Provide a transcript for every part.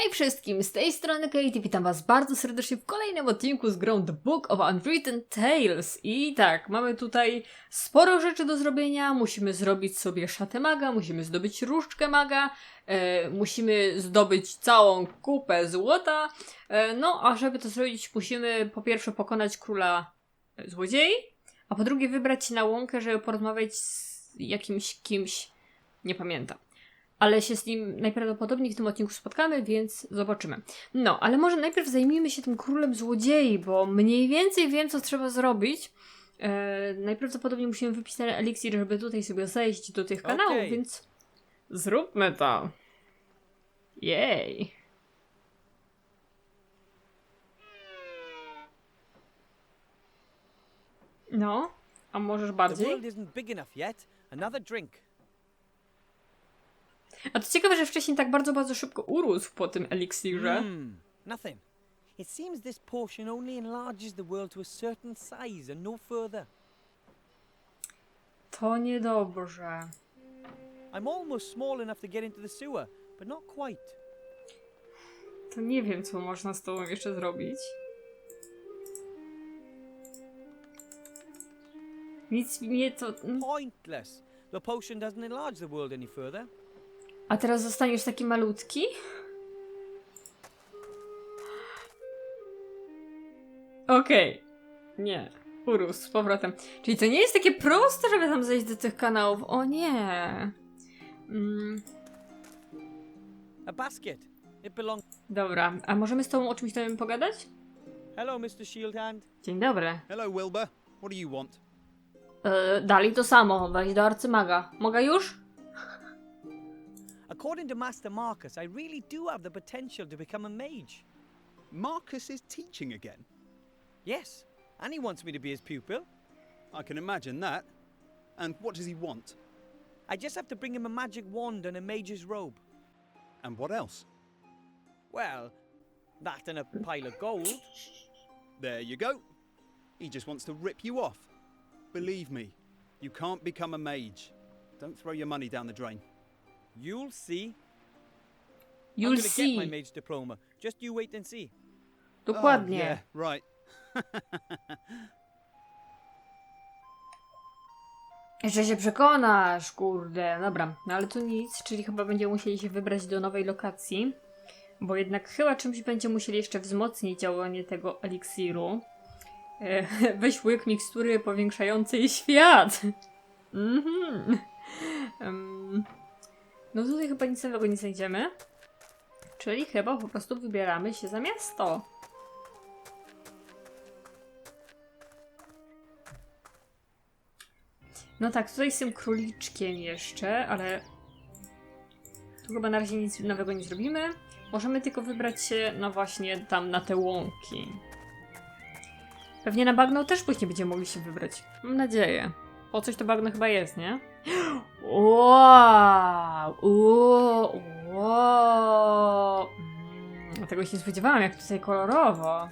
Hej wszystkim, z tej strony Katie, witam was bardzo serdecznie w kolejnym odcinku z grą The Book of Unwritten Tales. I tak, mamy tutaj sporo rzeczy do zrobienia, musimy zrobić sobie szatę maga, musimy zdobyć różdżkę maga, musimy zdobyć całą kupę złota, no a żeby to zrobić musimy po pierwsze pokonać króla złodziei, a po drugie wybrać się na łąkę, żeby porozmawiać z jakimś kimś, nie pamiętam. Ale się z nim najprawdopodobniej w tym odcinku spotkamy, więc zobaczymy. No, ale może najpierw zajmijmy się tym królem złodziei, bo mniej więcej wiem, co trzeba zrobić. Najprawdopodobniej musimy wypić ten eliksir, żeby tutaj sobie zejść do tych kanałów, więc zróbmy to. Jej. No, a możesz bardziej? A to ciekawe, że wcześniej tak bardzo szybko urósł po tym eliksirze. Nothing. It seems this portion only enlarges the world to a certain size and no further. To niedobrze. I'm almost small enough to get into the sewer, but not quite. To nie wiem, co można z tobą jeszcze zrobić. Nic mnie to... Pointless. The potion doesn't enlarge the world any further. A teraz zostaniesz taki malutki? Okej. Nie. Urósł z powrotem. Czyli to nie jest takie proste, żeby tam zejść do tych kanałów. O nie. A basket. It belongs. Dobra. A możemy z tobą o czymś tam pogadać? Hello, Mr. Shield Hand. Dzień dobry. Hello, Wilbur. What do you want? Dali to samo. Weź do arcymaga. Mogę już? According to Master Marcus, I really do have the potential to become a mage. Marcus is teaching again. Yes, and he wants me to be his pupil. I can imagine that. And what does he want? I just have to bring him a magic wand and a mage's robe. And what else? Well, that and a pile of gold. There you go. He just wants to rip you off. Believe me, you can't become a mage. Don't throw your money down the drain. You'll see. You'll I'm gonna see. get my mage diploma. Just you wait and see. Dokładnie. Oh, yeah, right. Jeszcze się przekonasz, kurde. Dobra, no ale to nic, czyli chyba będziemy musieli się wybrać do nowej lokacji, bo jednak chyba czymś będziemy musieli jeszcze wzmocnić działanie tego eliksiru. Weź łyk mikstury powiększającej świat. No tutaj chyba nic nowego nie znajdziemy, czyli chyba po prostu wybieramy się za miasto. No tak, tutaj z tym króliczkiem jeszcze, ale tu chyba na razie nic nowego nie zrobimy. Możemy tylko wybrać się, no właśnie, tam na te łąki. Pewnie na bagno też później będziemy mogli się wybrać. Mam nadzieję. Po coś to bagno chyba jest, nie? Wow! Wow! Tego się nie spodziewałam, jak tutaj kolorowo.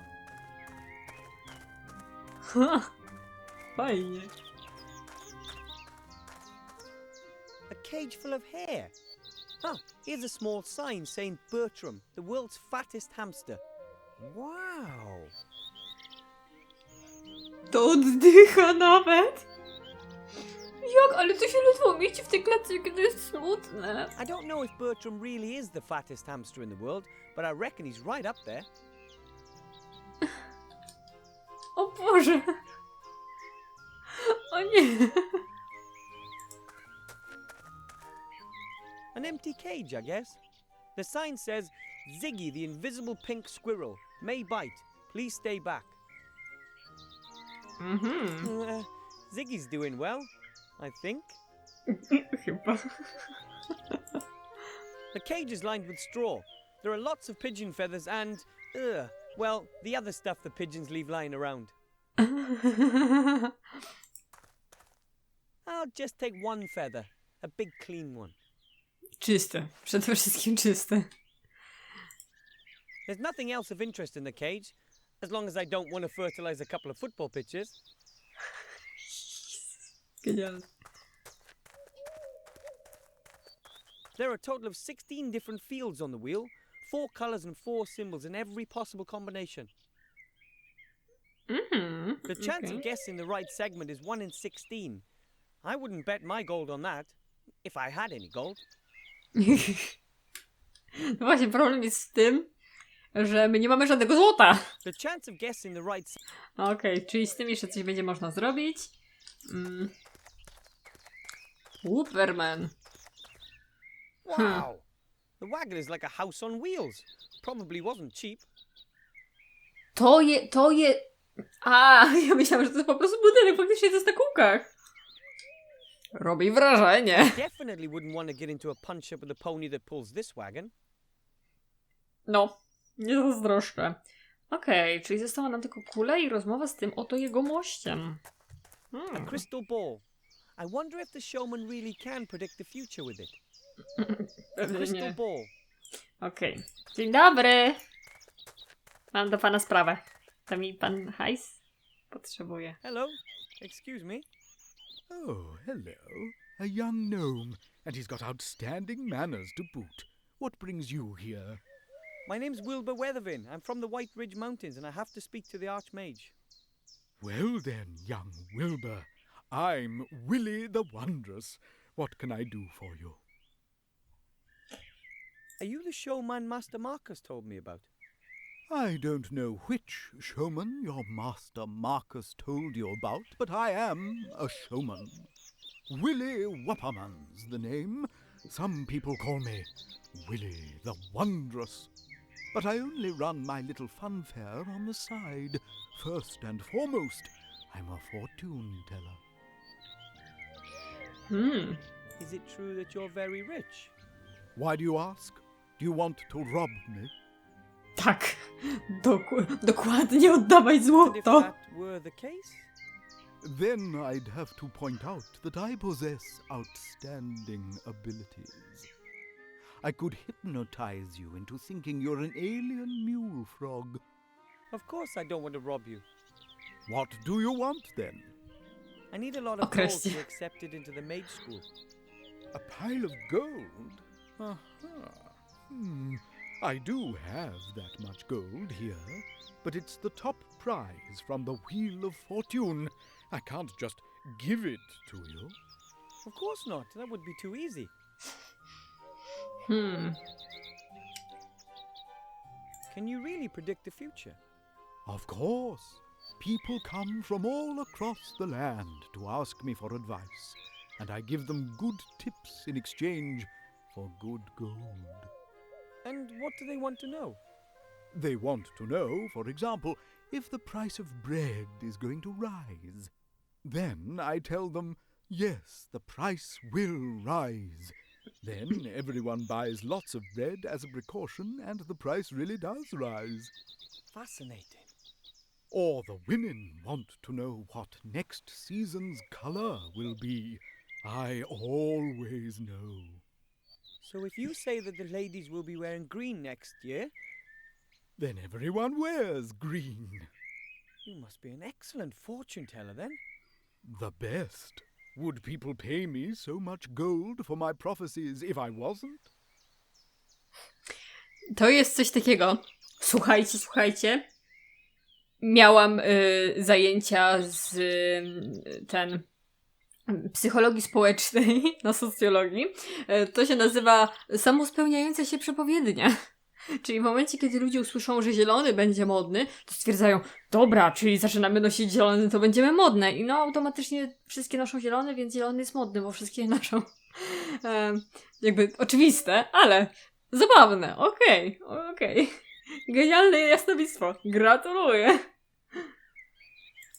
Fajnie. A cage full of hair. Huh, here's a small sign saying Bertram, the world's fattest hamster. Wow. To oddycha nawet. Jak? Ale to się ledwo mieści w tej klatce, kiedy jest smutne. I don't know if Bertram really is the fattest hamster in the world, but I reckon he's right up there. O Boże. O nie. An empty cage, I guess. The sign says, Ziggy the invisible pink squirrel may bite. Please stay back. Ziggy's doing well, I think. Chyba. The cage is lined with straw. There are lots of pigeon feathers and, well, the other stuff the pigeons leave lying around. I'll just take one feather, a big clean one. Czyste. Przede wszystkim czyste. There's nothing else of interest in the cage, as long as I don't want to fertilize a couple of football pitches. Genialne. There are a total of 16 different fields on the wheel, 4 colours and 4 symbols in every possible combination. The chance okej. of guessing the right segment is 1 in 16. I wouldn't bet my gold on that, if I had any gold. No właśnie, problem jest z tym, że my nie mamy żadnego złota. The chance of guessing the right Okej, czyli z tym jeszcze coś będzie można zrobić. Whooperman. Wow! The wagon is like a house on wheels. Probably wasn't cheap. To je... A, ja myślałam, że to jest po prostu budynek, faktycznie to jest na kółkach. Robi wrażenie. Definitely wouldn't want to get into a punch-up with a pony that pulls this wagon. No, nie zazdroszczę. Okej, czyli została nam tylko kula i rozmowa z tym oto jego mościem. A crystal ball. I wonder if the showman really can predict the future with it. A Pewnie crystal nie. ball. Okej. Dzień dobry. Mam do pana sprawę. Da mi pan hajs? Potrzebuję. Hello. Excuse me. Oh, hello. A young gnome, and he's got outstanding manners to boot. What brings you here? My name's Wilbur Weathervin. I'm from the White Ridge Mountains, and I have to speak to the Archmage. Well then, young Wilbur, I'm Willie the Wondrous. What can I do for you? Are you the showman Master Marcus told me about? I don't know which showman your master Marcus told you about, but I am a showman. Willie Whopperman's the name. Some people call me Willie the Wondrous. But I only run my little funfair on the side. First and foremost, I'm a fortune teller. Is it true that you're very rich? Why do you ask? Do you want to rob me? Tak. Dokładnie oddawaj And if złoto. that were the case? Then I'd have to point out that I possess outstanding abilities. I could hypnotize you into thinking you're an alien mule frog. Of course I don't want to rob you. What do you want then? I need a lot of gold Określnie. to be accepted into the mage school. A pile of gold? Aha. I do have that much gold here, but it's the top prize from the Wheel of Fortune. I can't just give it to you. Of course not. That would be too easy. Can you really predict the future? Of course. People come from all across the land to ask me for advice, and I give them good tips in exchange for good gold. And what do they want to know? They want to know, for example, if the price of bread is going to rise. Then I tell them, yes, the price will rise. Then everyone buys lots of bread as a precaution, and the price really does rise. Fascinating. Or the women want to know what next season's colour will be. I always know. So if you say that the ladies will be wearing green next year, Then everyone wears green. you must be an excellent fortune teller then. The best. Would people pay me so much gold for my prophecies if I wasn't? To jest coś takiego. Słuchajcie. Miałam zajęcia z psychologii społecznej na socjologii. To się nazywa samospełniająca się przepowiednia. Czyli w momencie, kiedy ludzie usłyszą, że zielony będzie modny, to stwierdzają, dobra, czyli zaczynamy nosić zielony, to będziemy modne. I no automatycznie wszystkie noszą zielony, więc zielony jest modny, bo wszystkie noszą. Jakby oczywiste, ale zabawne. Okej. Genialne jasnowictwo. Gratuluję.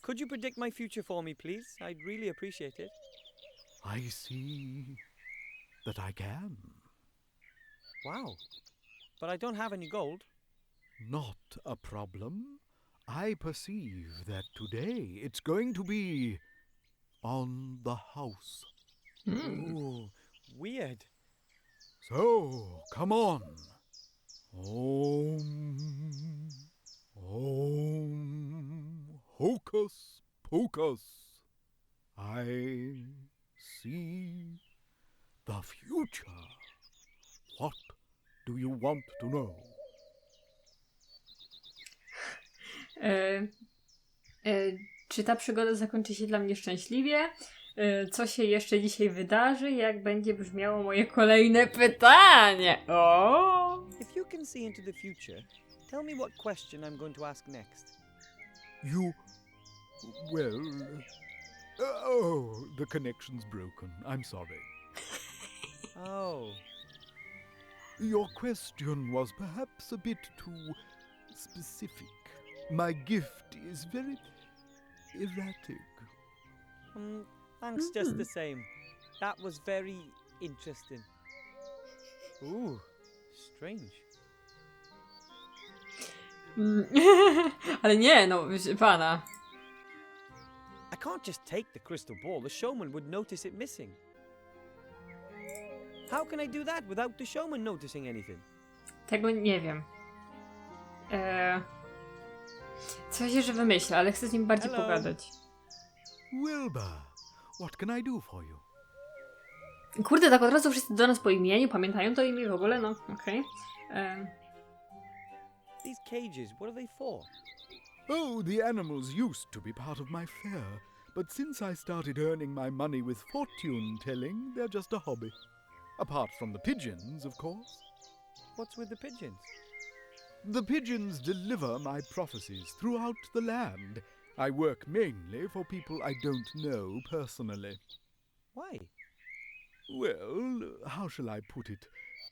Could you predict my future for me, please? I'd really appreciate it. I see that I can. Wow. But I don't have any gold. Not a problem. I perceive that today it's going to be on the house. Ooh, weird. So, come on. Om, hocus pocus. I see the future. What do you want to know? E, czy ta przygoda zakończy się dla mnie szczęśliwie? Co się jeszcze dzisiaj wydarzy? Jak będzie brzmiało moje kolejne pytanie? O! If you can see into the future, tell me what question I'm going to ask next. You. Well. Oh, the connection's broken. I'm sorry. Oh, Your question was perhaps a bit too specific. My gift is very erratic. thanks just the same. That was very interesting. Ooh, strange. Ale nie, no, pana. I can't just take the crystal ball. The showman would notice it missing. How can I do that without the showman noticing anything? Tego nie wiem. Coś jeszcze wymyślę, ale chcę z nim bardziej Hello. pogadać. Wilbur, what can I do for you? Kurde, tak od razu wszyscy do nas po imieniu, pamiętają to imię w ogóle, no, okej. These cages, what are they for? Oh, the animals used to be part of my fare, but since I started earning my money with fortune telling, they're just a hobby. Apart from the pigeons, of course. What's with the pigeons? The pigeons deliver my prophecies throughout the land. I work mainly for people I don't know personally. Why? Well, how shall I put it?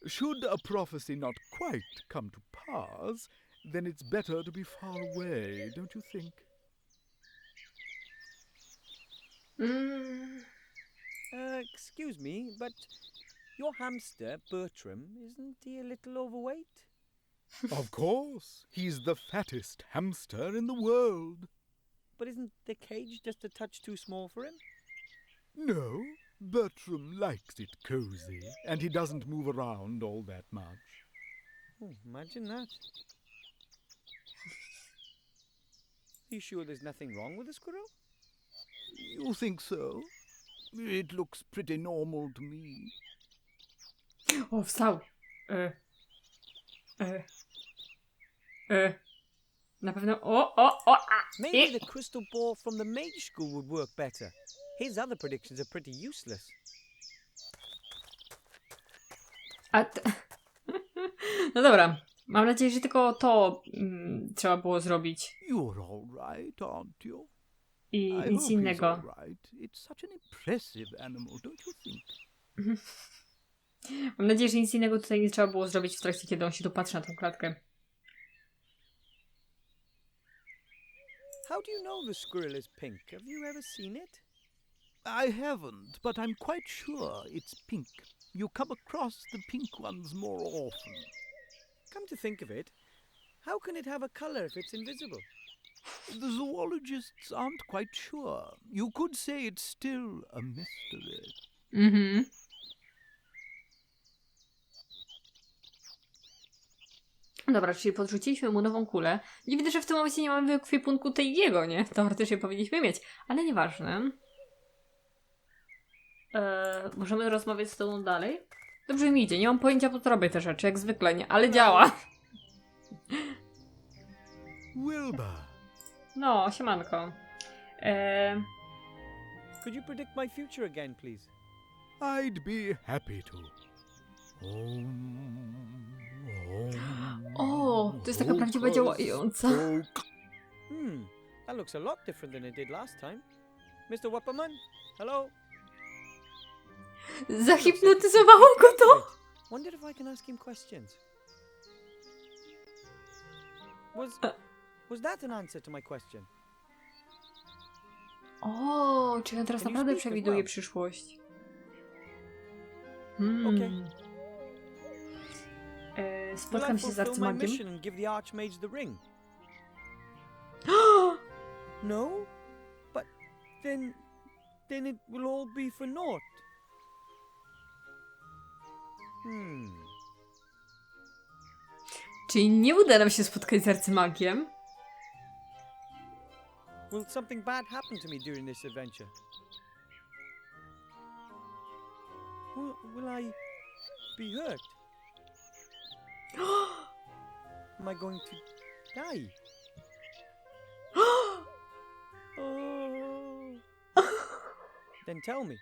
Should a prophecy not quite come to pass, then it's better to be far away, don't you think? Excuse me, but your hamster, Bertram, isn't he a little overweight? Of course, he's the fattest hamster in the world. But isn't the cage just a touch too small for him? No, Bertram likes it cozy, and he doesn't move around all that much. Oh, imagine that. Are you sure there's nothing wrong with the squirrel? You think so? It looks pretty normal to me. O, wstał. Na pewno. A! Maybe the crystal ball from the mage school would work better. His other predictions are pretty useless. No dobra. Mam nadzieję, że tylko to trzeba było zrobić. You're all right, aren't you? I I nic hope he's innego. all right. It's such an impressive animal, don't you think? Mam nadzieję, że nic innego tutaj nie trzeba było zrobić w trakcie, kiedy on się tu patrzy na tą klatkę. How do you know the squirrel is pink? Have you ever seen it? I haven't, but I'm quite sure it's pink. You come across the pink ones more often. Come to think of it, how can it have a colour if it's invisible? The zoologists aren't quite sure. You could say it's still a mystery. Mhm. Dobra, czyli podrzuciliśmy mu nową kulę. Nie widzę, że w tym momencie nie mamy w ekwipunku tej jego, nie? Teoretycznie powinniśmy mieć, ale nieważne. Możemy rozmawiać z tobą dalej? Dobrze mi idzie, nie mam pojęcia, po co robię te rzeczy, jak zwykle, nie? Ale działa. Wilbur. No, siemanko. Could you predict my future again, please? I'd be happy to. O, to jest taka prawdziwa działająca. That looks a lot different than it did last time. Mr. Wapperman? Hello? Zahipnotyzowało go to! Wonder if I can ask him questions. Was that an answer to my question? O, czyli on teraz Can you naprawdę speak as przewiduje well? przyszłość. Okay. Will Spotkam I się z fulfill my arcymagiem. mission and give the archmage the ring? No? But then it will all be for naught. Czyli nie uda nam się spotkać z arcymagiem. Will something bad happen to me during this adventure? Will I be hurt? Am I going to die? Oh. Then tell me.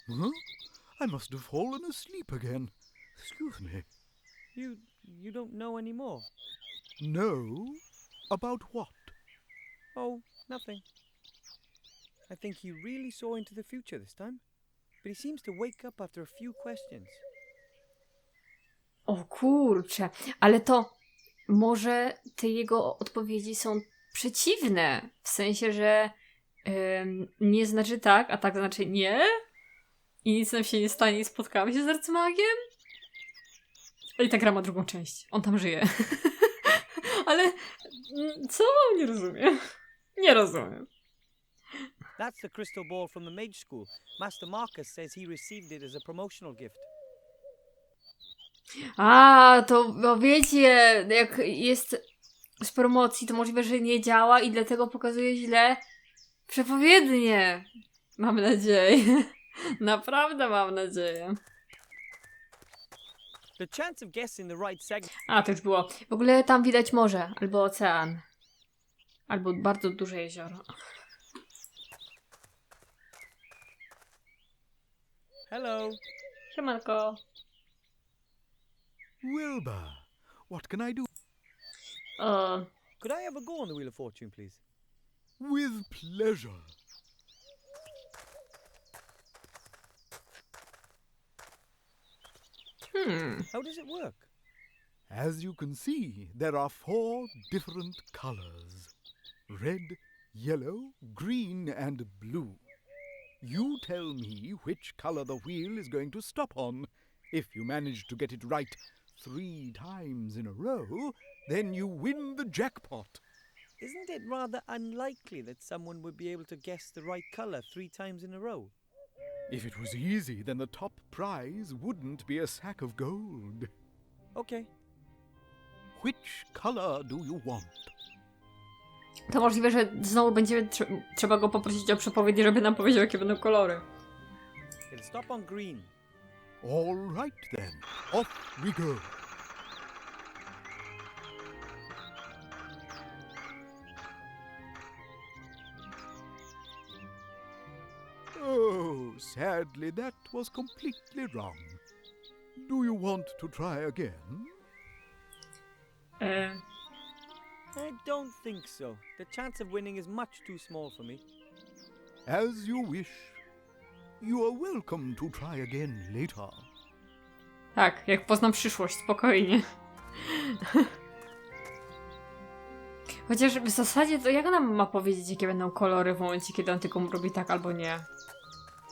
Huh? I must have fallen asleep again. Excuse me. You don't know anymore? No? About what? Oh, nothing. I think he really saw into the future this time. But he seems to wake up after a few questions. O kurczę, ale to może te jego odpowiedzi są przeciwne. W sensie, że nie znaczy tak, a tak znaczy nie. I nic nam się nie stanie i spotkamy się z arcymagiem. I ta gra ma drugą część. On tam żyje. Ale co? Nie rozumiem. Nie rozumiem. That's the crystal ball from the mage school. Master Marcus says he received it as a promotional gift. A, to no wiecie, jak jest z promocji, to możliwe, że nie działa i dlatego pokazuje źle przepowiednie. Mam nadzieję. Naprawdę mam nadzieję. The chance of guessing the right segment. A, to już było. W ogóle tam widać morze, albo ocean. Albo bardzo duże jezioro. Hello. Siemanko. Wilbur, what can I do? Could I have a go on the Wheel of Fortune, please? With pleasure. How does it work? As you can see, there are 4 different colors. Red, yellow, green, and blue. You tell me which color the wheel is going to stop on. If you manage to get it right 3 times in a row, then you win the jackpot. Isn't it rather unlikely that someone would be able to guess the right color 3 times in a row? If it was easy, then the top prize wouldn't be a sack of gold. Okay. Which color do you want? To możliwe, że znowu będziemy trzeba go poprosić o przepowiedź, żeby nam powiedział, jakie będą kolory. It'll stop on green. All right then, off we go. Oh, sadly that was completely wrong. Do you want to try again? I don't think so. The chance of winning is much too small for me. As you wish. You are welcome to try again later. Tak, jak poznam przyszłość, spokojnie. Chociaż w zasadzie to jak nam ma powiedzieć, jakie będą kolory w momencie, kiedy on tylko robi tak albo nie?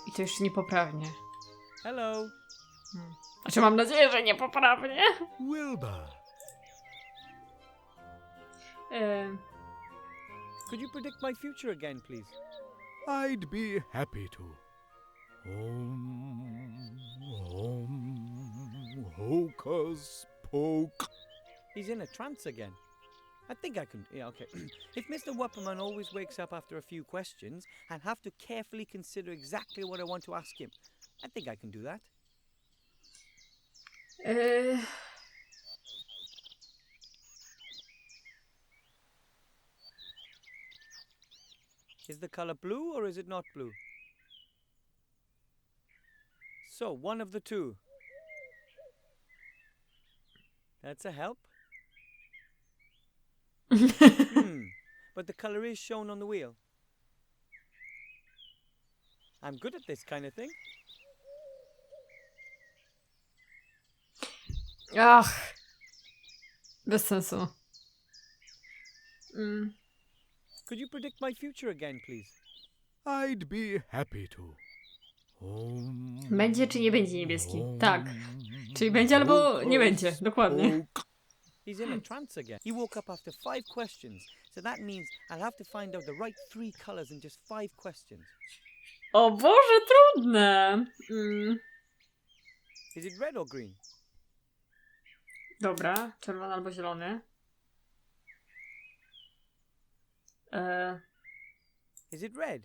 I to jeszcze niepoprawnie. Hello. Znaczy mam nadzieję, że niepoprawnie. Wilbur. Could you predict my future again, please? I'd be happy to. Hocus poke. He's in a trance again. I think I can. Yeah, okay. If Mr. Wupperman always wakes up after a few questions and have to carefully consider exactly what I want to ask him, I think I can do that. Is the color blue or is it not blue? So, one of the two. That's a help. But the color is shown on the wheel. I'm good at this kind of thing. Ach. Bez sensu. Could you predict my future again, please? I'd be happy to. Będzie czy nie będzie niebieski? Tak. Czyli będzie albo nie będzie. Dokładnie. He's in a trance again. He woke up after 5 questions, so that means I'll have to find out the right 3 colors in just 5 questions. O Boże, trudne! Is it red or green? Dobra, czerwony albo zielony. Is it red?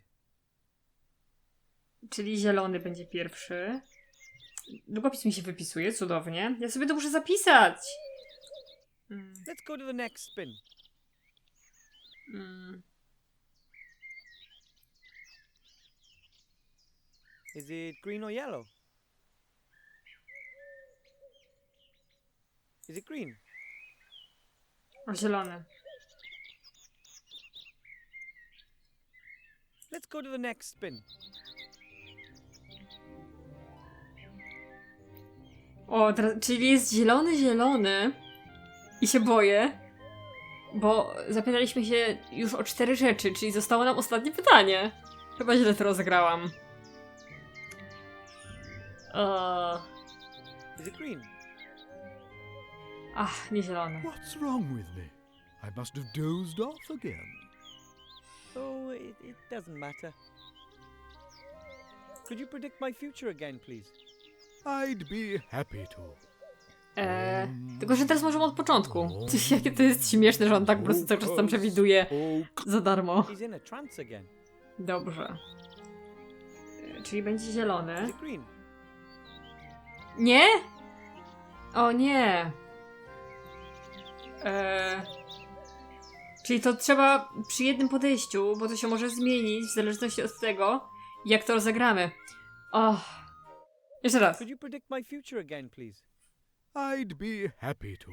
Czyli zielony będzie pierwszy. Długopis mi się wypisuje, cudownie. Ja sobie to muszę zapisać! Let's go to the next spin. Is it green or yellow? Is it green? O, zielony. Let's go to the next spin. O, czyli jest zielony i się boję, bo zapytaliśmy się już o 4 rzeczy, czyli zostało nam ostatnie pytanie. Chyba źle to rozegrałam. Is it green? Ach, nie zielony. What's wrong with me? I must have dozed off again. Oh, it doesn't matter. Could you predict my future again, please? I'd be happy to. Tylko, że teraz możemy od początku. Jakie to jest śmieszne, że on tak po prostu cały czas tam przewiduje za darmo. He's in a trance again. Dobrze. Czyli będzie zielony. Is it green? Nie? O nie. Czyli to trzeba przy jednym podejściu, bo to się może zmienić w zależności od tego, jak to rozegramy. Jeszcze raz. Could you predict my future again, please? I'd be happy to.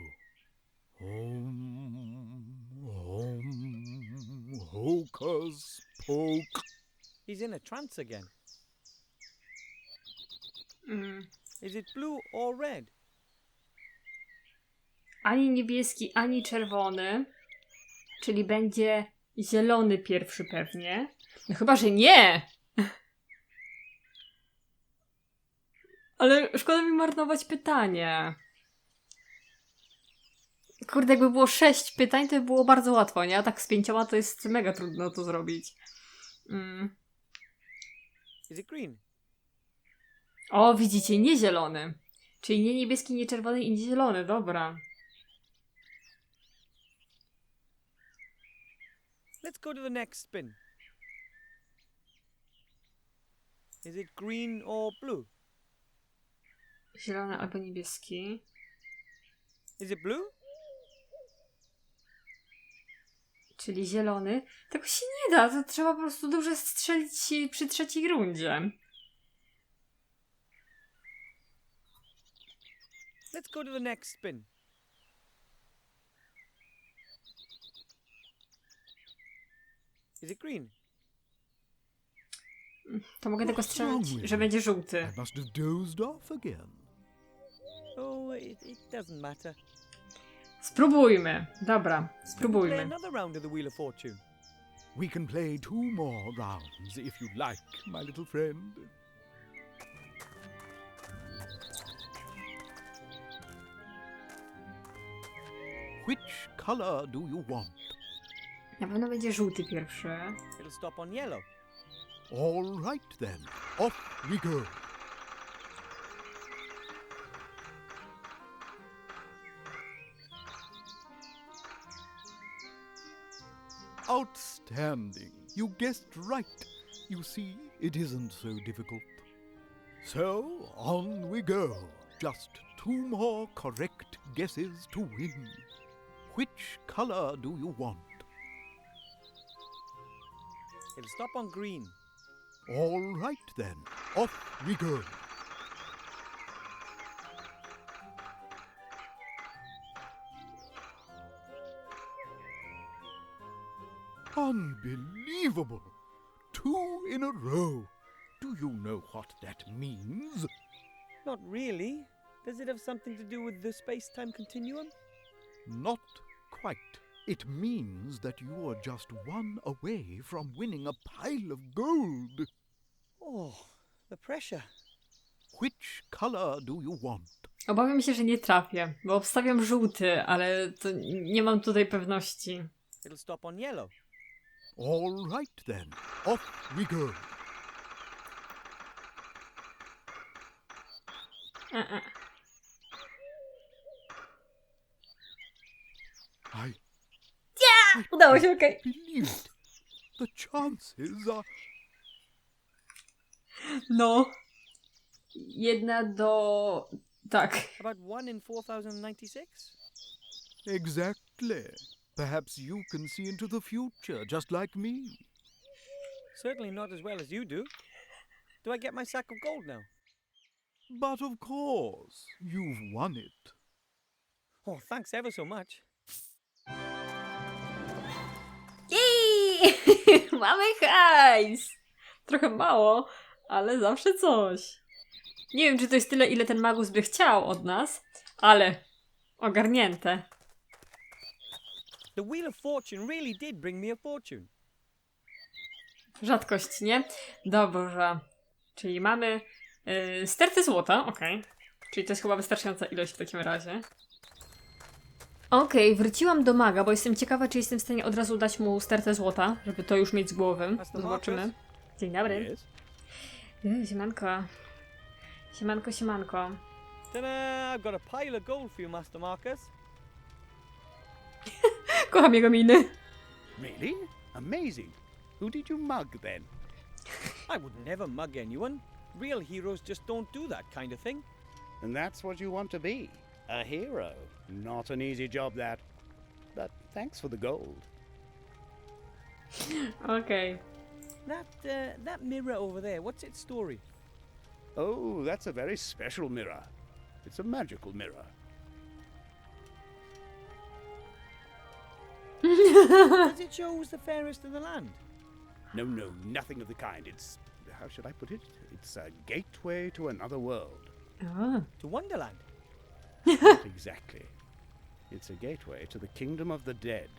Hocus poke. He's in a trance again. Is it blue or red? Ani niebieski, ani czerwony. Czyli będzie zielony pierwszy pewnie. No chyba, że nie! Ale szkoda mi marnować pytanie. Kurde, jakby było 6 pytań, to by było bardzo łatwo, nie? A tak z 5 to jest mega trudno to zrobić. Is it green? O, widzicie, nie zielony. Czyli nie niebieski, nie czerwony i nie zielony, dobra. Let's go to the next spin. Is it green or blue? Zielony albo niebieski. Is it blue? Czyli zielony. Tego się nie da, to trzeba po prostu dobrze strzelić przy trzeciej rundzie. Let's go to the next spin. Is it green? To mogę tylko strzelać, że będzie żółty. I must have dozed off again. Oh, it doesn't matter. Spróbujmy. Dobra, Play spróbujmy. another round of the Wheel of Fortune. We can play 2 more rounds if you'd like, my little friend. Which color do you want? Na pewno będzie żółty pierwszy. It'll stop on yellow. All right then, off we go. Outstanding. You guessed right. You see, it isn't so difficult. So, on we go. Just 2 more correct guesses to win. Which color do you want? It'll stop on green. All right then, off we go. Unbelievable! 2 in a row. Do you know what that means? Not really. Does it have something to do with the space-time continuum? Not quite. It means that you are just 1 away from winning a pile of gold. Oh, the pressure. Which color do you want? Obawiam się, że nie trafię, bo obstawiam żółty, ale to nie mam tutaj pewności. It'll stop on yellow. All right then, off we go. I Udało się, okej. believe it. The chances are... No. 1 do... Tak. About 1 in 4096? Exactly. Perhaps you can see into the future, just like me. Certainly not as well as you do. Do I get my sack of gold now? But of course, you've won it. Oh, thanks ever so much. Jej! Mamy hajs! Trochę mało, ale zawsze coś. Nie wiem, czy to jest tyle, ile ten magus by chciał od nas, ale ogarnięte. The Wheel of Fortune really did bring me a fortune. Rzadkość, nie? Dobrze. Czyli mamy sterty złota, okej. Czyli to jest chyba wystarczająca ilość w takim razie. Okej, wróciłam do maga, bo jestem ciekawa, czy jestem w stanie od razu dać mu stertę złota, żeby to już mieć z głowy. Zobaczymy. Dzień dobry. Yes? Siemanko. Siemanko, siemanko. Ta-da! I've got a pile of gold for you, Master Marcus. Kocham jego miny. Really? Amazing. Who did you mug then? I would never mug anyone. Real heroes just don't do that kind of thing. And that's what you want to be. A hero. Not an easy job, that. But thanks for the gold. Okej. That mirror over there, what's its story? Oh, that's a very special mirror. It's a magical mirror. Does it show who's the fairest in the land? No, nothing of the kind. It's, how should I put it? It's a gateway to another world. O. To Wonderland? Not exactly. It's a gateway to the kingdom of the dead.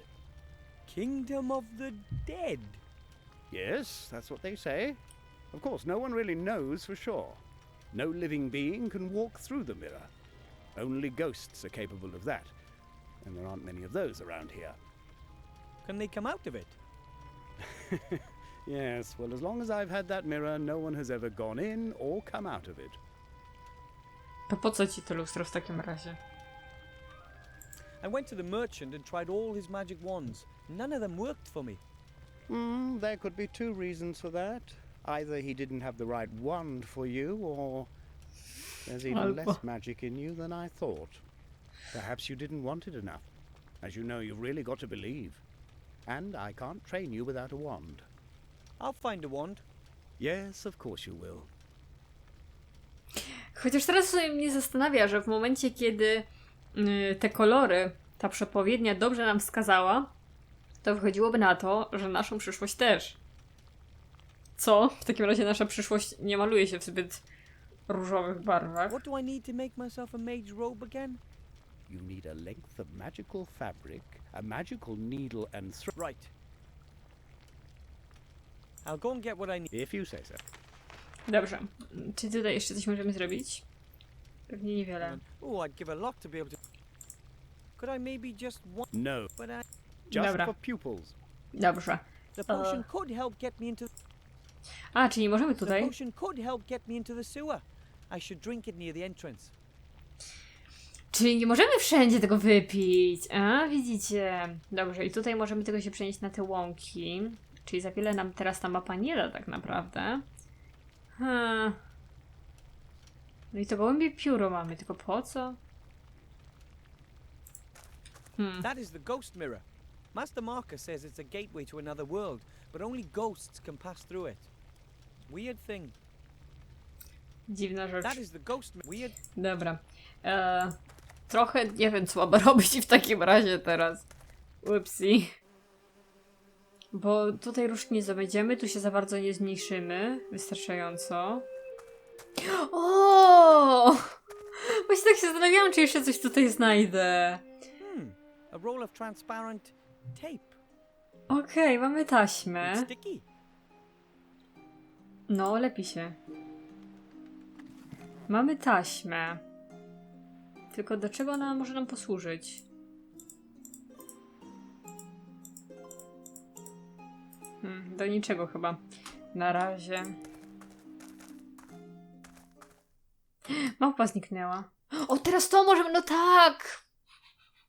Kingdom of the Dead? Yes, that's what they say. Of course, no one really knows for sure. No living being can walk through the mirror. Only ghosts are capable of that. And there aren't many of those around here. Can they come out of it? Yes, well, as long as I've had that mirror, no one has ever gone in or come out of it. To po co ci to lustro w takim razie? I went to the merchant and tried all his magic wands. None of them worked for me. There could be two reasons for that. Either he didn't have the right wand for you, or there's even less magic in you than I thought. Perhaps you didn't want it enough. As you know, you've really got to believe. And I can't train you without a wand. I'll find a wand. Yes, of course you will. Chociaż teraz sobie mnie zastanawia, że w momencie, kiedy te kolory, ta przepowiednia dobrze nam wskazała, to wychodziłoby na to, że naszą przyszłość też. Co? W takim razie nasza przyszłość nie maluje się w zbyt różowych barwach. What do I need to make myself a mage robe again? You need a length of magical fabric, a magical needle and thread. Right. I'll go and get what I need. If you say so. Dobrze. Czy tutaj jeszcze coś możemy zrobić? Pewnie niewiele. Oh, I'd give a lot to be able to... Could I maybe just one... No, But just Dobra. for pupils. Dobrze. the potion could help get me into... A, czyli możemy The tutaj... potion could help get me into the sewer. I should drink it near the entrance. Czyli nie możemy wszędzie tego wypić. A, widzicie. Dobrze, i tutaj możemy tego się przenieść na te łąki. Czyli za wiele nam teraz ta mapa nie da tak naprawdę. No i to gołębie pióro mamy, tylko po co? That is the ghost mirror. Master Marcus says it's a gateway to another world, but only ghosts can pass through it. Weird thing. Dziwna rzecz. That is the ghost Weird. Dobra. Trochę nie wiem, co mam robić w takim razie teraz. Upsi. Bo tutaj różdżki nie zdobędziemy, tu się za bardzo nie zmniejszymy. Wystarczająco. O! Właśnie tak się zastanawiałam, czy jeszcze coś tutaj znajdę. A roll of transparent tape. Okej, mamy It's taśmę. sticky. No, lepi się. Mamy taśmę. Tylko do czego ona może nam posłużyć? Do niczego chyba. Na razie. Małpa zniknęła. O, teraz to możemy... No tak!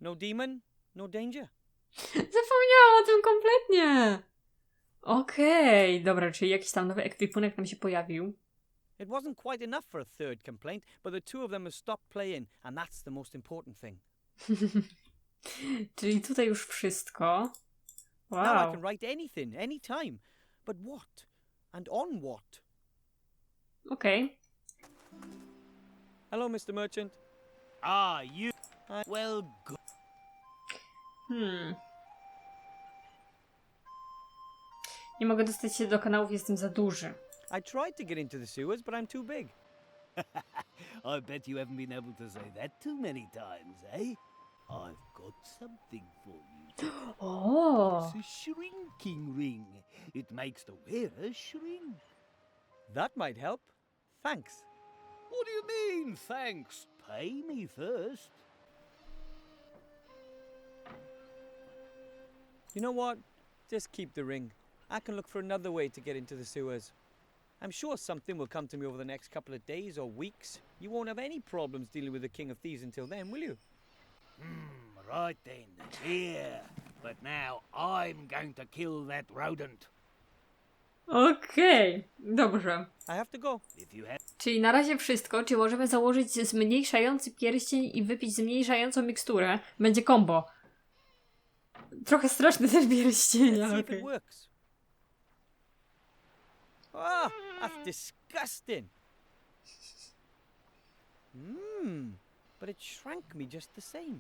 No demon, no danger. Zapomniałam o tym kompletnie! Okej, dobra, czyli jakiś tam nowy ekwipunek nam się pojawił. It wasn't quite enough for a third complaint, but the two of them have stopped playing, and that's the most important thing. Czyli tutaj już wszystko. Now I Wow. can write anything, anytime. But what? And on what? Okej. Hello, Mr. Merchant. Ah, you. Well, good. Nie mogę dostać się do kanałów, jestem za duży. I tried to get into the sewers, but I'm too big. I bet you haven't been able to say that too many times, eh? I've got something for you. O! It's a shrinking ring. It makes the wearer shrink. That might help. Thanks. What do you mean, thanks? Pay me first. You know what? Just keep the ring. I can look for another way to get into the sewers. I'm sure something will come to me over the next couple of days or weeks. You won't have any problems dealing with the King of Thieves until then, will you? Right then. Here. But now I'm going to kill that rodent. Okej, dobrze. I have to go. If you have. Czyli na razie wszystko. Czy możemy założyć zmniejszający pierścień i wypić zmniejszającą miksturę? Będzie combo. Trochę straszny ten pierścień, Let's ale see if okej. it works. Ah, that's disgusting. But it shrank me just the same.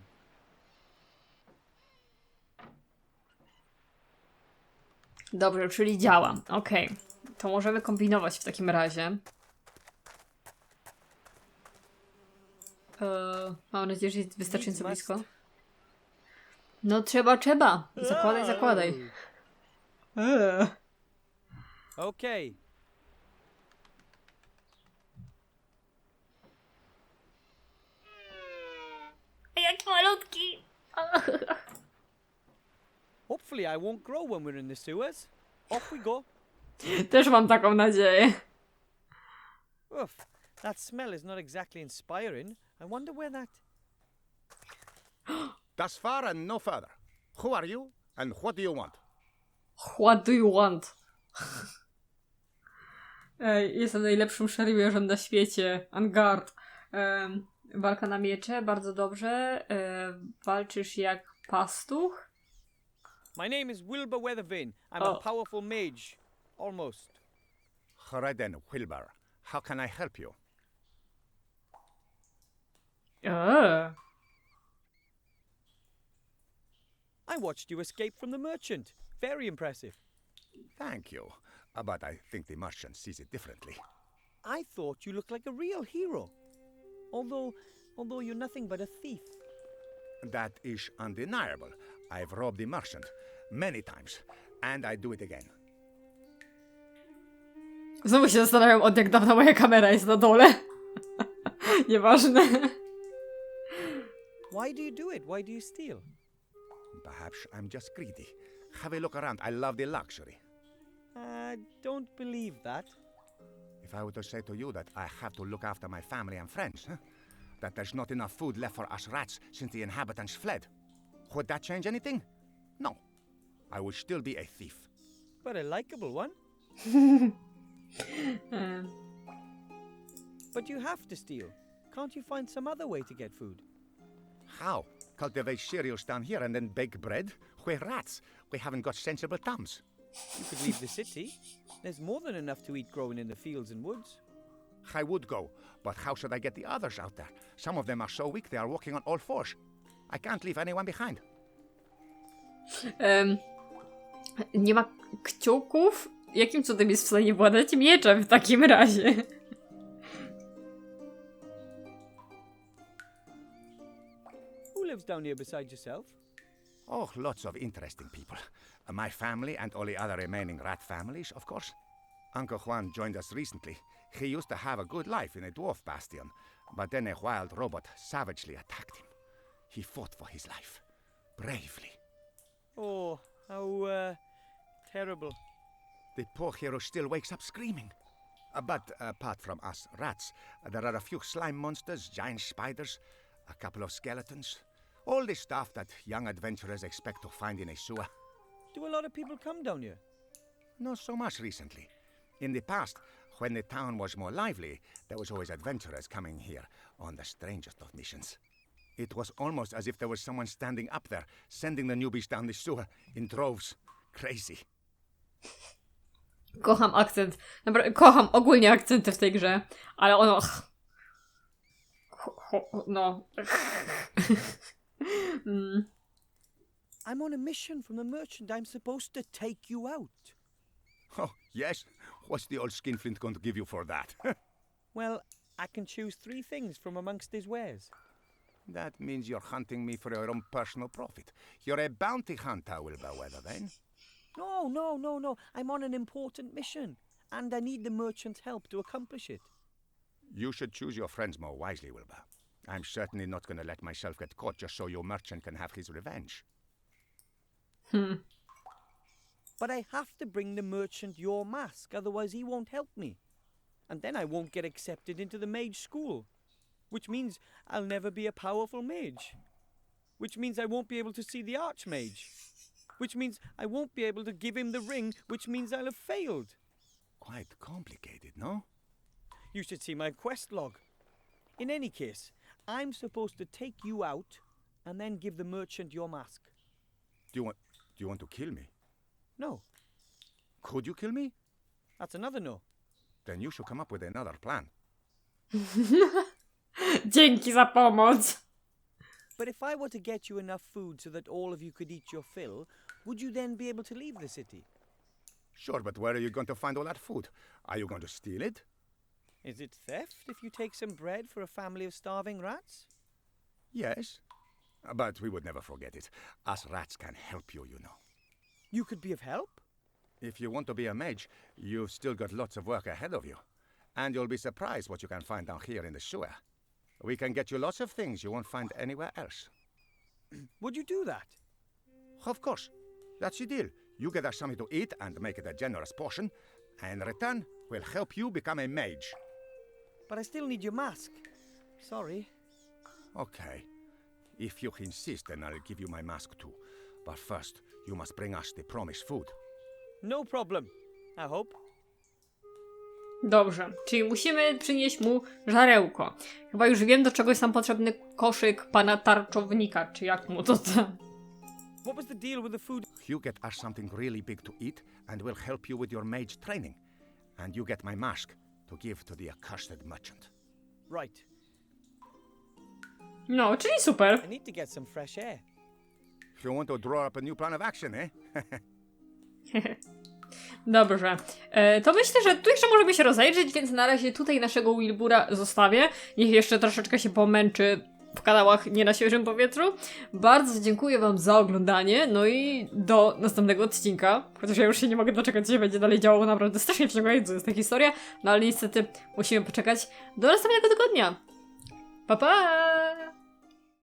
Dobrze, czyli działa. Okej. To możemy kombinować w takim razie. Mam nadzieję, że jest wystarczająco Needs blisko. must. No trzeba. Zakładaj. Okay. Jaki malutki. Hopefully I won't grow when we're in the sewers. Off we go. Też mam taką nadzieję. Oof, that smell is not exactly inspiring. I wonder where that... Thus far and no further. Who are you and what do you want? What do you want? Jestem najlepszym szermierzem na świecie. Angard. Walka na miecze, bardzo dobrze. Walczysz jak pastuch. My name is Wilbur Weathervane. I'm Oh. a powerful mage. Almost. Alright then, Wilbur. How can I help you? I watched you escape from the merchant. Very impressive. Thank you. But I think the merchant sees it differently. I thought you looked like a real hero. Although you're nothing but a thief. That is undeniable. I've robbed the merchant many times, and I do it again. Znowu się zastanawiam, od jak dawna moja kamera jest na dole. Nieważne. Why do you do it? Why do you steal? Perhaps I'm just greedy. Have a look around. I love the luxury. I don't believe that. If I were to say to you that I have to look after my family and friends, that there's not enough food left for us rats since the inhabitants fled, would that change anything? No. I would still be a thief. But a likable one. But you have to steal. Can't you find some other way to get food? How? Cultivate cereals down here and then bake bread? We're rats. We haven't got sensible thumbs. You could leave the city. There's more than enough to eat growing in the fields and woods. I would go, but how should I get the others out there? Some of them are so weak they are walking on all fours. I can't leave anyone behind. Nie ma kciuków? Jakim cudem jest w stanie władać mieczem w takim razie? Who lives down here beside yourself? Oh, lots of interesting people. My family and all the other remaining rat families, of course. Uncle Juan joined us recently. He used to have a good life in a dwarf bastion, but then a wild robot savagely attacked him. He fought for his life. Bravely. Oh, how terrible. The poor hero still wakes up screaming. But apart from us rats, there are a few slime monsters, giant spiders, a couple of skeletons. All the stuff that young adventurers expect to find in a sewer. Do a lot of people come down here? Not so much recently. In the past, when the town was more lively, there was always adventurers coming here on the strangest of missions. It was almost as if there was someone standing up there, sending the newbies down the sewer in droves. Crazy. Kocham akcent. Kocham ogólnie akcenty w tej grze, ale ono... No. I'm on a mission from the merchant. I'm supposed to take you out. Oh, yes? What's the old skinflint going to give you for that? Well, I can choose 3 things from amongst his wares. That means you're hunting me for your own personal profit. You're a bounty hunter, Wilberweather, then? No. I'm on an important mission, and I need the merchant's help to accomplish it. You should choose your friends more wisely, Wilbur. I'm certainly not going to let myself get caught just so your merchant can have his revenge. But I have to bring the merchant your mask, otherwise he won't help me. And then I won't get accepted into the mage school. Which means I'll never be a powerful mage. Which means I won't be able to see the archmage. Which means I won't be able to give him the ring, which means I'll have failed. Quite complicated, no? You should see my quest log. In any case, I'm supposed to take you out and then give the merchant your mask. Do you want to kill me? No, Could you kill me? that's another no. Then you should come up with another plan. Dzięki za pomoc. But if I were to get you enough food so that all of you could eat your fill, would you then be able to leave the city? Sure, but where are you going to find all that food? Are you going to steal it? Is it theft if you take some bread for a family of starving rats? Yes. But we would never forget it. Us rats can help you, you know. You could be of help? If you want to be a mage, you've still got lots of work ahead of you. And you'll be surprised what you can find down here in the sewer. We can get you lots of things you won't find anywhere else. Would you do that? Of course. That's the deal. You get us something to eat and make it a generous portion. And in return, we'll help you become a mage. But I still need your mask. Sorry. Okay. If you insist, then I'll give you my mask too. But first, you must bring us the promised food. No problem, I hope. Dobrze, czyli musimy przynieść mu żarełko. Chyba już wiem, do czego jest nam potrzebny koszyk pana tarczownika, czy jak mu to tam. What was the deal with the food? You get us something really big to eat, and we'll help you with your mage training. And you get my mask to give to the accursed merchant. Right. No, czyli super. I need to get some fresh air. You want to draw up a new plan of action, eh? Dobrze. To myślę, że tu jeszcze możemy się rozejrzeć, więc na razie tutaj naszego Wilbura zostawię. Niech jeszcze troszeczkę się pomęczy w kanałach nie na świeżym powietrzu. Bardzo dziękuję wam za oglądanie, no i do następnego odcinka. Chociaż ja już się nie mogę doczekać, co się będzie dalej działo, naprawdę strasznie wciągająca jest ta historia, no ale niestety musimy poczekać do następnego tygodnia. Pa, pa!